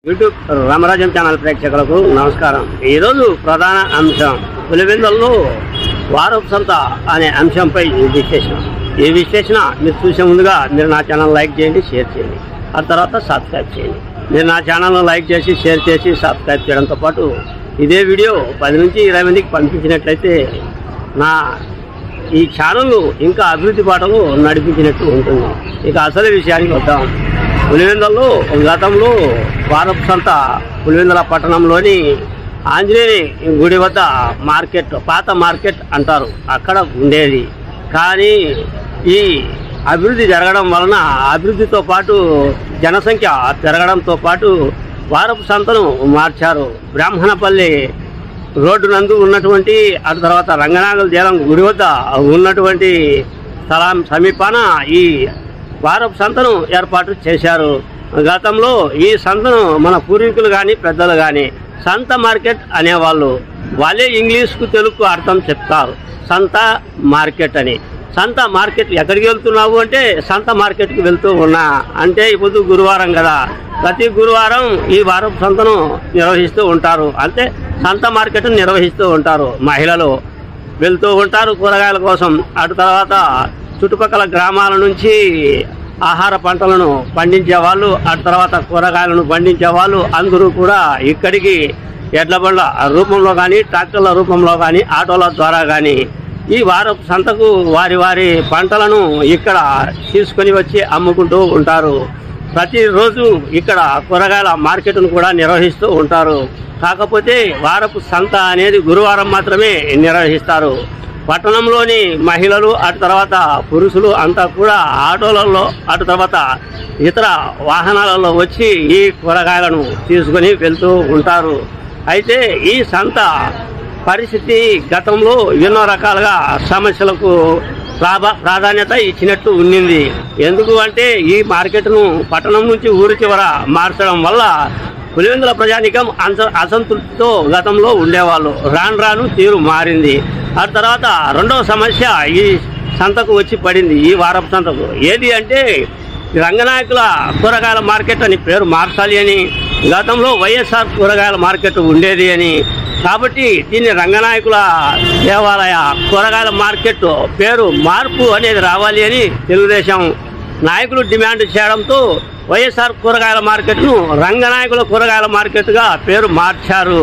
YouTube రామరాజ్యం channel ప్రేక్షకులకు నమస్కారం. ఈరోజు ప్రధాన అంశం పులివెందులలో వారపు సంత అనే అంశంపై ఈ విశ్లేషణ మీరు చూసే ముందుగా మీరు నా ఛానల్ లైక్ చేయండి, షేర్ చేయండి, ఆ తర్వాత సబ్స్క్రైబ్ చేయండి. మీరు నా ఛానల్ను లైక్ చేసి షేర్ చేసి సబ్స్క్రైబ్ చేయడంతో పాటు ఇదే వీడియో 10 నుంచి 20 మందికి పంపించినట్లయితే నా ఈ ఛానల్ ఇంకా అభివృద్ధి బాటలో నడిపించినట్టు ఉంటుంది. ఇక అసలు విషయానికి వద్దాం. పులివెందులలో గతంలో వారపు సంత పులివెందుల పట్టణంలోని ఆంజనేయ గుడి వద్ద మార్కెట్, పాత మార్కెట్ అంటారు, అక్కడ ఉండేది. కానీ ఈ అభివృద్ధి జరగడం వలన అభివృద్ధితో పాటు జనసంఖ్య పెరగడంతో పాటు వారపు సంతను మార్చారు. బ్రాహ్మణపల్లి రోడ్డు నందు ఉన్నటువంటి అటు తర్వాత రంగనాగల దేలం గుడి వద్ద ఉన్నటువంటి స్థలం సమీపాన ఈ వారపు సంతను ఏర్పాటు చేశారు. గతంలో ఈ సంతను మన పూర్వీకులు కానీ పెద్దలు కానీ సంత మార్కెట్ అనేవాళ్ళు. వాళ్ళే ఇంగ్లీష్కు తెలుగుకు అర్థం చెప్తారు, సంత మార్కెట్ అని. సంత మార్కెట్ ఎక్కడికి వెళ్తున్నావు అంటే సంత మార్కెట్కి వెళ్తూ ఉన్నా అంటే ఇప్పుడు గురువారం కదా, ప్రతి గురువారం ఈ వారపు సంతను నిర్వహిస్తూ ఉంటారు. అంటే సంత మార్కెట్ను నిర్వహిస్తూ ఉంటారు. మహిళలు వెళ్తూ ఉంటారు కూరగాయల కోసం. అటు తర్వాత చుట్టుపక్కల గ్రామాల నుంచి ఆహార పంటలను పండించే వాళ్ళు, అటు తర్వాత కూరగాయలను పండించే వాళ్ళు అందరూ కూడా ఇక్కడికి ఎడ్ల బండ్ల రూపంలో కానీ ట్రాక్టర్ల రూపంలో కానీ ఆటోల ద్వారా కానీ ఈ వారపు సంతకు వారి వారి పంటలను ఇక్కడ తీసుకొని వచ్చి అమ్ముకుంటూ ఉంటారు. ప్రతిరోజు ఇక్కడ కూరగాయల మార్కెట్ను కూడా నిర్వహిస్తూ ఉంటారు. కాకపోతే వారపు సంత అనేది గురువారం మాత్రమే నిర్వహిస్తారు. పట్టణంలోని మహిళలు అటు తర్వాత పురుషులు అంతా కూడా ఆటోలలో అటు తర్వాత ఇతర వాహనాలలో వచ్చి ఈ కూరగాయలను తీసుకొని వెళ్తూ ఉంటారు. అయితే ఈ సంత పరిస్థితి గతంలో ఎన్నో రకాలుగా సమస్యలకు ప్రాధాన్యత ఇచ్చినట్టు ఉండింది. ఎందుకు అంటే ఈ మార్కెట్ను పట్టణం నుంచి ఊరి చివర మార్చడం వల్ల పులివెందుల ప్రజానికం అసంతృప్తితో గతంలో ఉండేవాళ్ళు. రాను తీరు మారింది. ఆ తర్వాత రెండవ సమస్య ఈ సంతకు వచ్చి పడింది, ఈ వారపు సంతకు. ఏది అంటే రంగనాయకుల కూరగాయల మార్కెట్ అని పేరు మార్చాలి అని, గతంలో వైఎస్ఆర్ కూరగాయల మార్కెట్ ఉండేది అని. కాబట్టి దీన్ని రంగనాయకుల దేవాలయ కూరగాయల మార్కెట్ పేరు మార్పు అనేది రావాలి అని తెలుగుదేశం నాయకులు డిమాండ్ చేయడంతో వైఎస్ఆర్ కూరగాయల మార్కెట్ను రంగనాయకుల కూరగాయల మార్కెట్గా పేరు మార్చారు.